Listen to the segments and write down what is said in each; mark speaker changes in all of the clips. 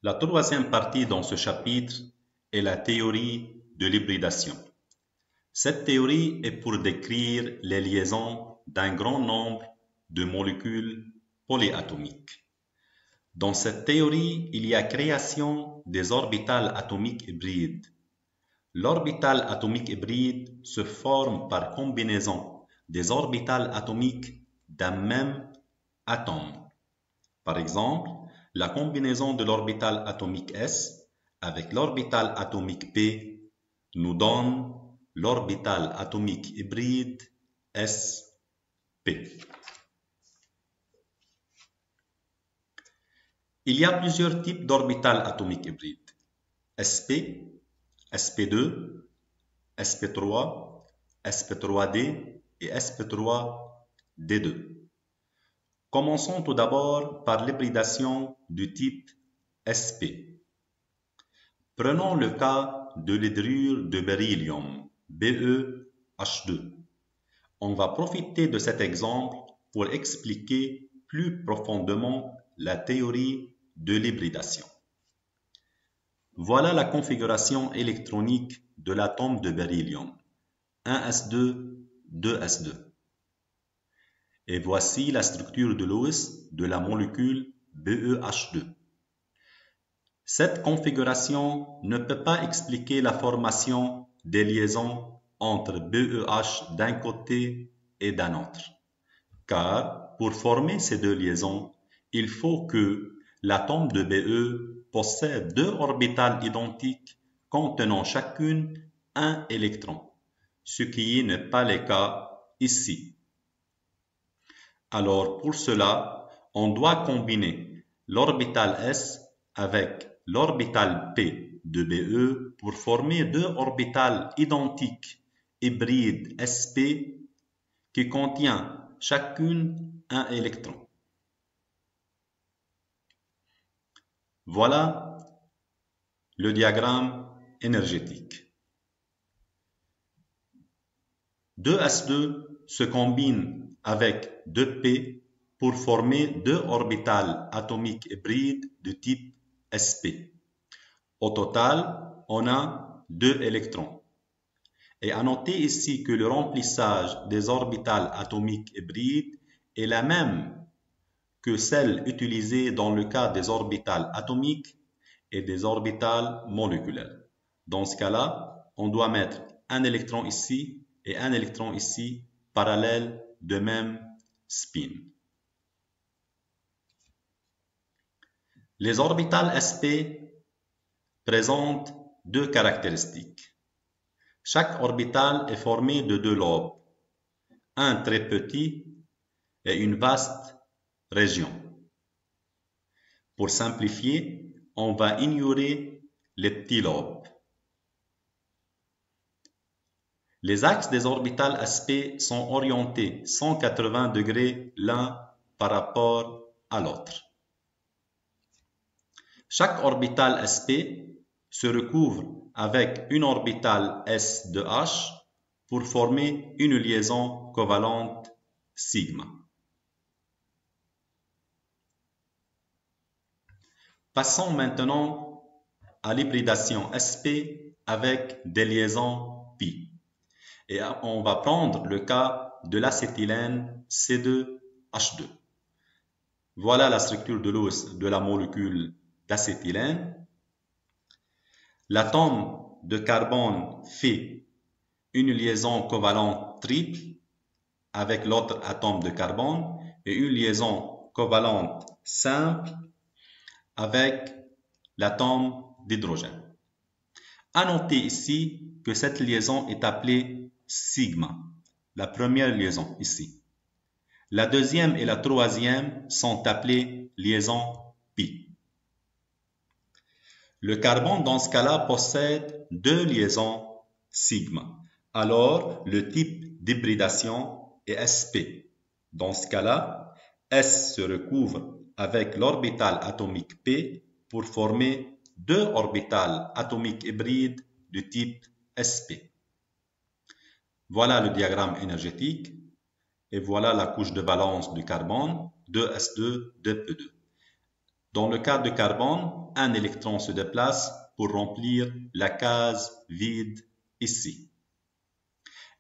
Speaker 1: La troisième partie dans ce chapitre est la théorie de l'hybridation. Cette théorie est pour décrire les liaisons d'un grand nombre de molécules polyatomiques. Dans cette théorie, il y a création des orbitales atomiques hybrides. L'orbital atomique hybride se forme par combinaison des orbitales atomiques d'un même atome. Par exemple, la combinaison de l'orbital atomique S avec l'orbital atomique P nous donne l'orbital atomique hybride SP. Il y a plusieurs types d'orbitales atomiques hybrides. SP, SP2, SP3, SP3D et SP3D2. Commençons tout d'abord par l'hybridation du type SP. Prenons le cas de l'hydrure de beryllium, BeH2. On va profiter de cet exemple pour expliquer plus profondément la théorie de l'hybridation. Voilà la configuration électronique de l'atome de beryllium, 1s2, 2s2. Et voici la structure de Lewis de la molécule BeH2. Cette configuration ne peut pas expliquer la formation des liaisons entre BeH d'un côté et d'un autre, car pour former ces deux liaisons, il faut que l'atome de Be possède deux orbitales identiques contenant chacune un électron, ce qui n'est pas le cas ici. Alors pour cela, on doit combiner l'orbital S avec l'orbital P de Be pour former deux orbitales identiques hybrides SP qui contiennent chacune un électron. Voilà le diagramme énergétique. 2s2 se combine avec 2p pour former deux orbitales atomiques hybrides de type sp. Au total, on a 2 électrons. Et à noter ici que le remplissage des orbitales atomiques hybrides est la même que celle utilisée dans le cas des orbitales atomiques et des orbitales moléculaires. Dans ce cas-là, on doit mettre un électron ici et un électron ici, parallèles de même spin. Les orbitales sp présentent deux caractéristiques. Chaque orbital est formé de deux lobes, un très petit et une vaste région. Pour simplifier, on va ignorer les petits lobes. Les axes des orbitales sp sont orientés 180 degrés l'un par rapport à l'autre. Chaque orbitale sp se recouvre avec une orbitale s de H pour former une liaison covalente sigma. Passons maintenant à l'hybridation sp avec des liaisons pi. Et on va prendre le cas de l'acétylène C2H2. Voilà la structure de Lewis de la molécule d'acétylène. L'atome de carbone fait une liaison covalente triple avec l'autre atome de carbone et une liaison covalente simple avec l'atome d'hydrogène. À noter ici que cette liaison est appelée sigma, la première liaison ici. La deuxième et la troisième sont appelées liaisons pi. Le carbone dans ce cas-là possède deux liaisons sigma. Alors le type d'hybridation est sp. Dans ce cas-là, S se recouvre avec l'orbital atomique P pour former deux orbitales atomiques hybrides de type sp. Voilà le diagramme énergétique et voilà la couche de valence du carbone, 2s2, 2p2. Dans le cas de carbone, un électron se déplace pour remplir la case vide ici.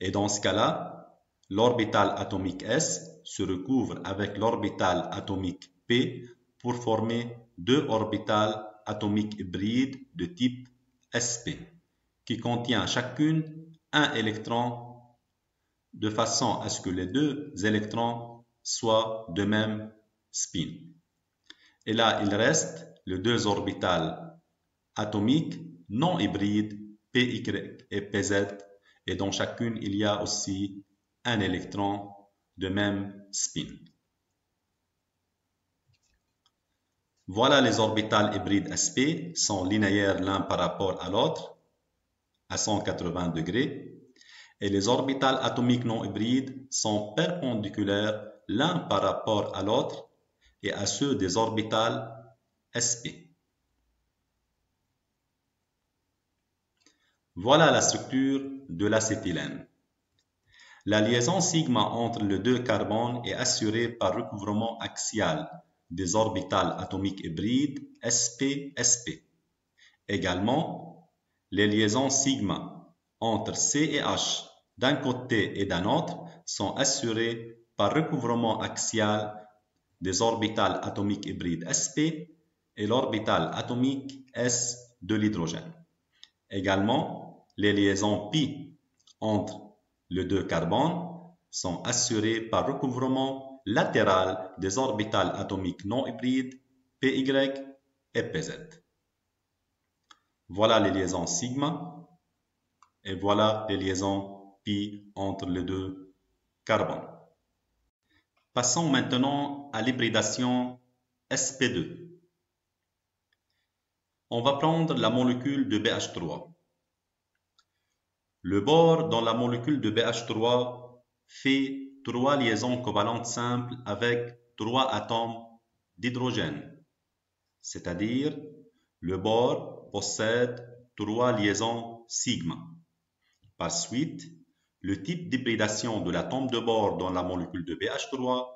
Speaker 1: Et dans ce cas-là, l'orbital atomique S se recouvre avec l'orbital atomique P pour former deux orbitales atomiques hybrides de type sp, qui contient chacune un électron de façon à ce que les deux électrons soient de même spin. Et là, il reste les deux orbitales atomiques non hybrides Py et Pz, et dans chacune, il y a aussi un électron de même spin. Voilà, les orbitales hybrides sp sont linéaires l'un par rapport à l'autre à 180 degrés, et les orbitales atomiques non hybrides sont perpendiculaires l'un par rapport à l'autre et à ceux des orbitales sp. Voilà la structure de l'acétylène. La liaison sigma entre les deux carbones est assurée par recouvrement axial des orbitales atomiques hybrides sp-sp. Également, les liaisons sigma entre C et H d'un côté et d'un autre sont assurées par recouvrement axial des orbitales atomiques hybrides sp et l'orbital atomique S de l'hydrogène. Également, les liaisons pi entre les deux carbones sont assurées par recouvrement latéral des orbitales atomiques non hybrides Py et Pz. Voilà les liaisons sigma et voilà les liaisons pi entre les deux carbones. Passons maintenant à l'hybridation sp2. On va prendre la molécule de BH3. Le bore dans la molécule de BH3 fait 3 liaisons covalentes simples avec 3 atomes d'hydrogène. C'est-à-dire, le bore possède 3 liaisons sigma. Par suite, le type d'hybridation de l'atome de bore dans la molécule de BH3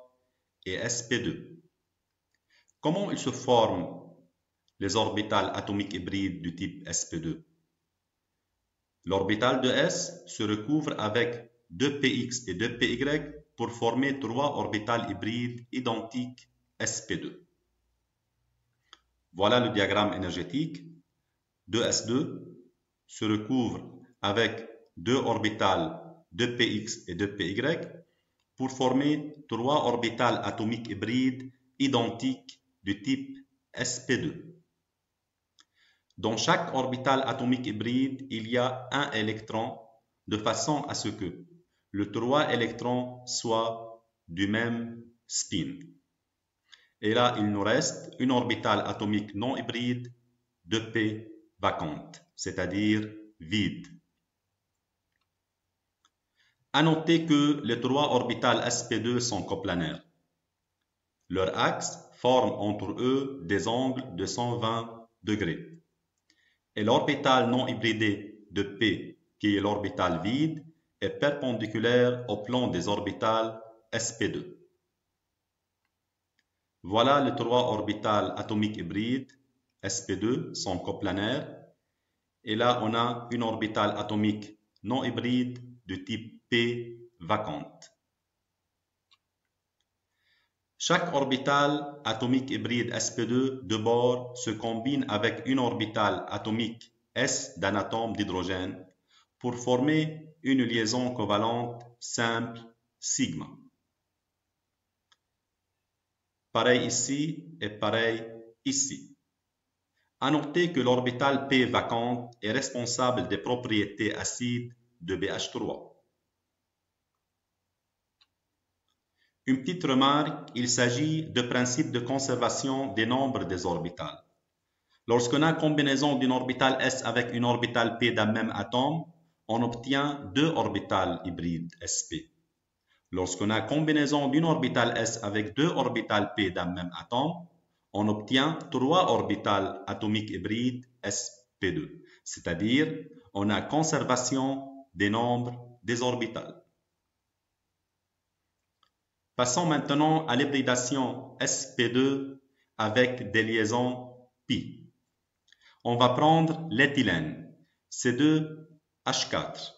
Speaker 1: est sp2. Comment ils se forment les orbitales atomiques hybrides du type sp2? L'orbital de S se recouvre avec 2px et 2py pour former 3 orbitales hybrides identiques sp2. Voilà le diagramme énergétique. 2s2 se recouvre avec 2 orbitales 2px et 2py pour former 3 orbitales atomiques hybrides identiques du type sp2. Dans chaque orbitale atomique hybride, il y a un électron de façon à ce que les 3 électrons soient du même spin. Et là, il nous reste une orbitale atomique non hybride de P vacante, c'est-à-dire vide. À noter que les 3 orbitales sp2 sont coplanaires. Leur axe forme entre eux des angles de 120 degrés. Et l'orbital non hybridé de P, qui est l'orbital vide, est perpendiculaire au plan des orbitales sp2. Voilà les 3 orbitales atomiques hybrides sp2 sont coplanaires. Et là, on a une orbitale atomique non hybride de type P vacante. Chaque orbitale atomique hybride sp2 de bord se combine avec une orbitale atomique S d'un atome d'hydrogène pour former une liaison covalente simple sigma. Pareil ici et pareil ici. À noter que l'orbitale P vacante est responsable des propriétés acides de BH3. Une petite remarque, il s'agit de principe de conservation des nombres des orbitales. Lorsqu'on a combinaison d'une orbitale S avec une orbitale P d'un même atome, on obtient 2 orbitales hybrides sp. Lorsqu'on a combinaison d'une orbitale S avec 2 orbitales P d'un même atome, on obtient 3 orbitales atomiques hybrides sp2, c'est-à-dire on a conservation des nombres des orbitales. Passons maintenant à l'hybridation sp2 avec des liaisons pi. On va prendre l'éthylène, C2H4.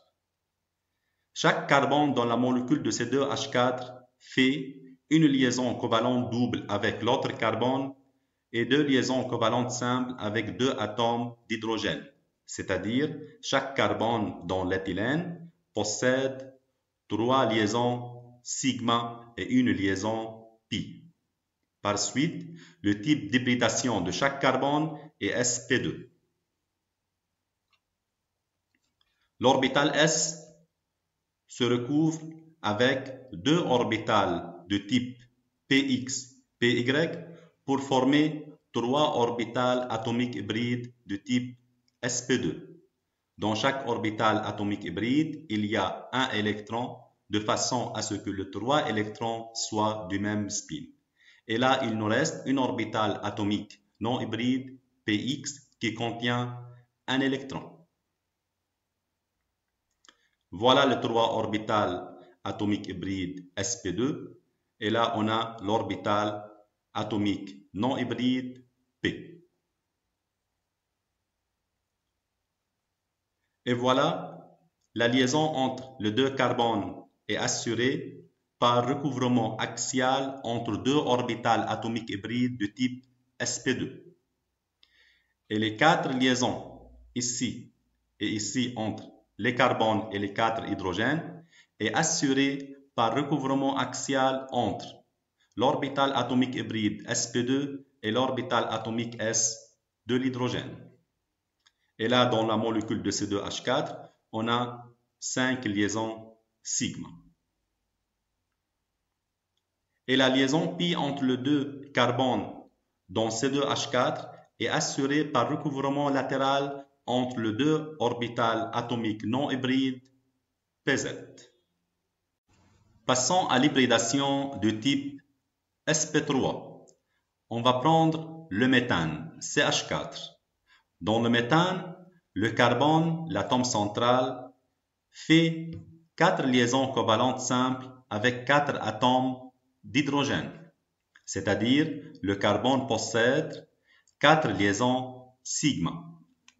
Speaker 1: Chaque carbone dans la molécule de C2H4 fait une liaison covalente double avec l'autre carbone et deux liaisons covalentes simples avec deux atomes d'hydrogène. C'est-à-dire, chaque carbone dans l'éthylène possède 3 liaisons sigma et une liaison pi. Par suite, le type d'hybridation de chaque carbone est sp2. L'orbital S se recouvre avec deux orbitales de type px, py pour former 3 orbitales atomiques hybrides de type sp2. Dans chaque orbital atomique hybride, il y a un électron de façon à ce que les 3 électrons soient du même spin. Et là, il nous reste une orbitale atomique non hybride px qui contient un électron. Voilà les 3 orbitales atomiques hybrides sp2. Et là, on a l'orbital atomique non hybride p. Et voilà, la liaison entre les deux carbones est assurée par recouvrement axial entre deux orbitales atomiques hybrides de type sp2. Et les 4 liaisons ici et ici entre les carbones et les 4 hydrogènes est assurée par recouvrement axial entre l'orbital atomique hybride sp2 et l'orbital atomique s de l'hydrogène. Et là, dans la molécule de C2H4, on a 5 liaisons sigma. Et la liaison pi entre les deux carbones dans C2H4 est assurée par recouvrement latéral entre les deux orbitales atomiques non hybrides PZ. Passons à l'hybridation de type sp3. On va prendre le méthane, CH4. Dans le méthane, le carbone, l'atome central, fait 4 liaisons covalentes simples avec 4 atomes d'hydrogène. C'est-à-dire, le carbone possède 4 liaisons sigma.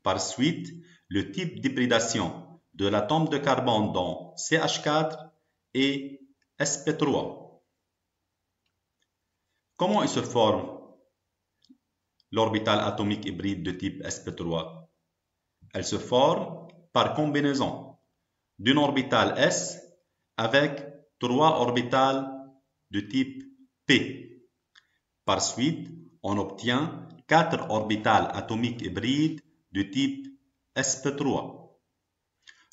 Speaker 1: Par suite, le type d'hybridation de l'atome de carbone dans CH4 est sp3. Comment il se forme l'orbital atomique hybride de type sp3? Elle se forme par combinaison d'une orbitale s avec 3 orbitales de type p. Par suite, on obtient 4 orbitales atomiques hybrides de type sp3.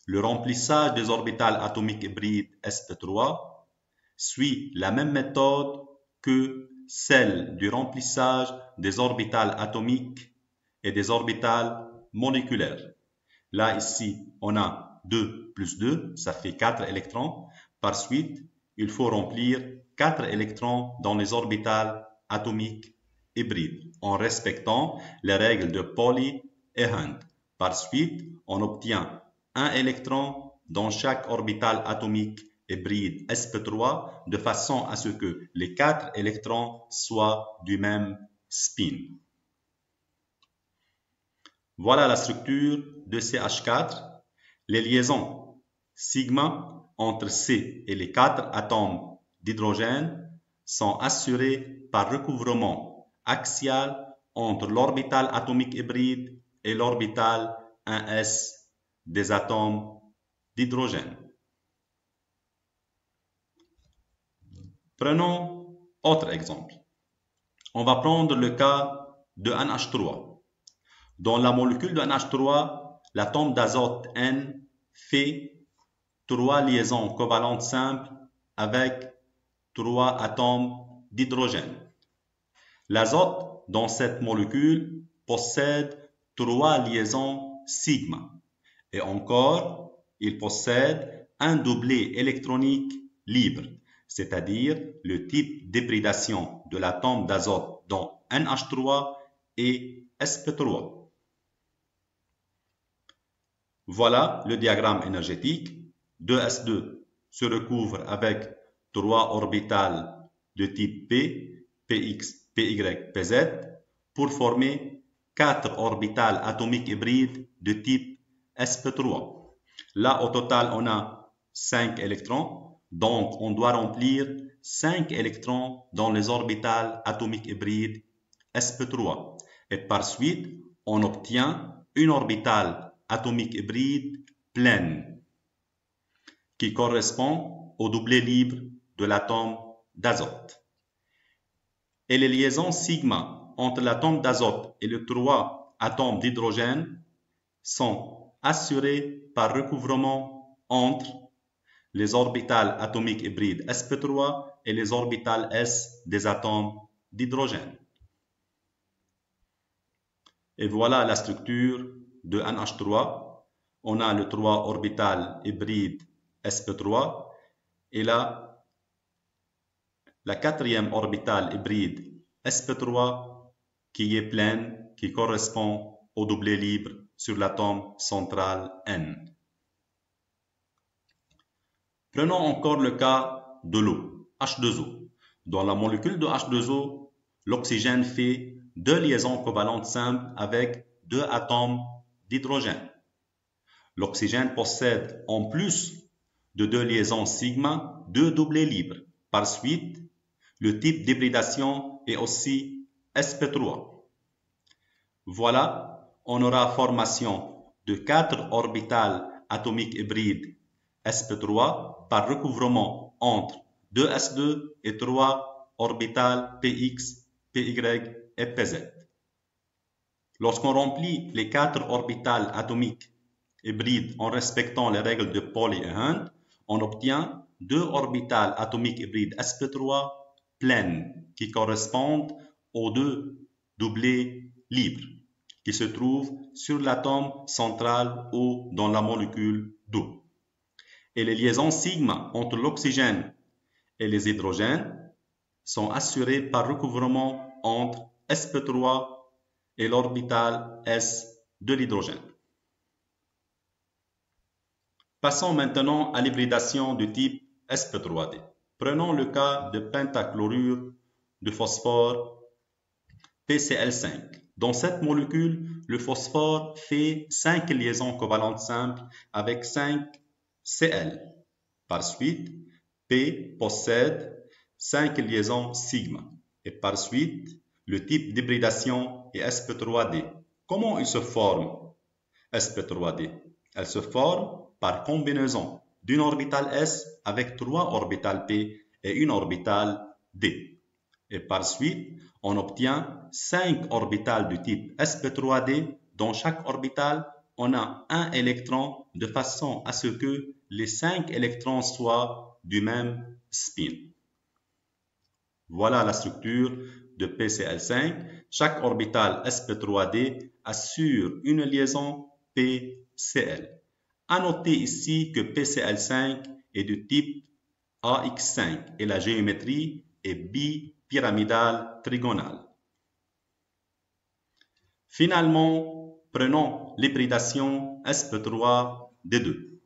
Speaker 1: Le remplissage des orbitales atomiques hybrides sp3 suit la même méthode que celle du remplissage des orbitales atomiques et des orbitales moléculaires. Là, ici, on a 2 plus 2, ça fait 4 électrons. Par suite, il faut remplir 4 électrons dans les orbitales atomiques hybrides en respectant les règles de Pauli et Hund. Par suite, on obtient un électron dans chaque orbitale atomique hybride sp3 de façon à ce que les 4 électrons soient du même spin. Voilà la structure de CH4. Les liaisons sigma entre C et les 4 atomes d'hydrogène sont assurées par recouvrement axial entre l'orbital atomique hybride et l'orbital 1s des atomes d'hydrogène. Prenons autre exemple. On va prendre le cas de NH3. Dans la molécule de NH3, l'atome d'azote N fait 3 liaisons covalentes simples avec 3 atomes d'hydrogène. L'azote dans cette molécule possède 3 liaisons sigma. Et encore, il possède un doublet électronique libre, c'est-à-dire le type d'hybridation de l'atome d'azote dans NH3 et sp3. Voilà le diagramme énergétique. 2s2 se recouvre avec 3 orbitales de type P, Px, Py, Pz pour former 4 orbitales atomiques hybrides de type sp3. Là, au total, on a 5 électrons, donc on doit remplir 5 électrons dans les orbitales atomiques hybrides sp3. Et par suite, on obtient une orbitale atomique hybride pleine qui correspond au doublet libre de l'atome d'azote. Et les liaisons sigma entre l'atome d'azote et les 3 atomes d'hydrogène sont assurées par recouvrement entre les orbitales atomiques hybrides sp3 et les orbitales s des atomes d'hydrogène. Et voilà la structure de NH3. On a le 3 orbital hybride sp3 et là, la 4e orbitale hybride sp3 qui est pleine, qui correspond au doublet libre sur l'atome central N. Prenons encore le cas de l'eau, H2O. Dans la molécule de H2O, l'oxygène fait 2 liaisons covalentes simples avec 2 atomes d'hydrogène. L'oxygène possède en plus de 2 liaisons sigma 2 doublets libres. Par suite, le type d'hybridation est aussi sp3. Voilà, on aura formation de 4 orbitales atomiques hybrides sp3 par recouvrement entre 2s2 et 3 orbitales px, py et pz. Lorsqu'on remplit les 4 orbitales atomiques hybrides en respectant les règles de Pauli et Hunt, on obtient 2 orbitales atomiques hybrides sp3 pleines qui correspondent aux 2 doublets libres qui se trouvent sur l'atome central O dans la molécule d'eau. Et les liaisons sigma entre l'oxygène et les hydrogènes sont assurées par recouvrement entre sp3 et l'orbital s de l'hydrogène. Passons maintenant à l'hybridation de type sp3d. Prenons le cas de pentachlorure de phosphore PCl5. Dans cette molécule, le phosphore fait 5 liaisons covalentes simples avec 5 Cl. Par suite, P possède 5 liaisons sigma. Et par suite, le type d'hybridation est sp3d. Comment il se forme sp3d? Elle se forme par combinaison d'une orbitale s avec 3 orbitales p et une orbitale d. Et par suite, on obtient 5 orbitales du type sp3d. Dans chaque orbitale, on a un électron de façon à ce que les 5 électrons soient du même spin. Voilà la structure de PCl5. Chaque orbitale sp3d assure une liaison PCl. À noter ici que PCl5 est du type AX5 et la géométrie est bipyramidale trigonale. Finalement, prenons l'hybridation sp3d2.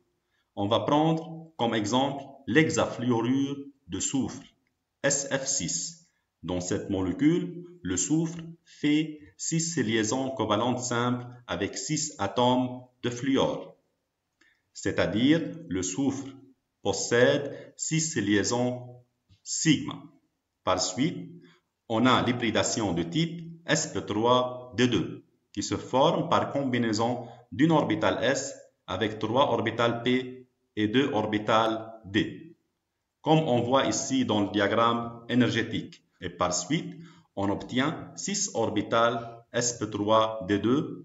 Speaker 1: On va prendre comme exemple l'hexafluorure de soufre, SF6. Dans cette molécule, le soufre fait 6 liaisons covalentes simples avec 6 atomes de fluor. C'est-à-dire, le soufre possède 6 liaisons sigma. Par suite, on a l'hybridation de type sp3d2 qui se forme par combinaison d'une orbitale s avec 3 orbitales p et 2 orbitales d, comme on voit ici dans le diagramme énergétique. Et par suite, on obtient 6 orbitales sp3d2.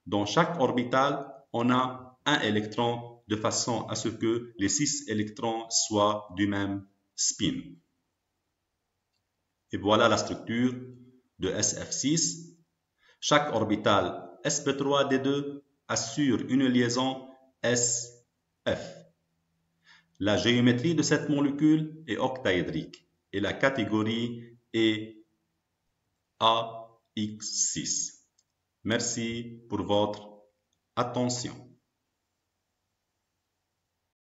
Speaker 1: Dans chaque orbitale, on a un électron de façon à ce que les 6 électrons soient du même spin. Et voilà la structure de SF6. Chaque orbitale sp3d2 assure une liaison SF. La géométrie de cette molécule est octaédrique et la catégorie est AX6. Merci pour votre attention.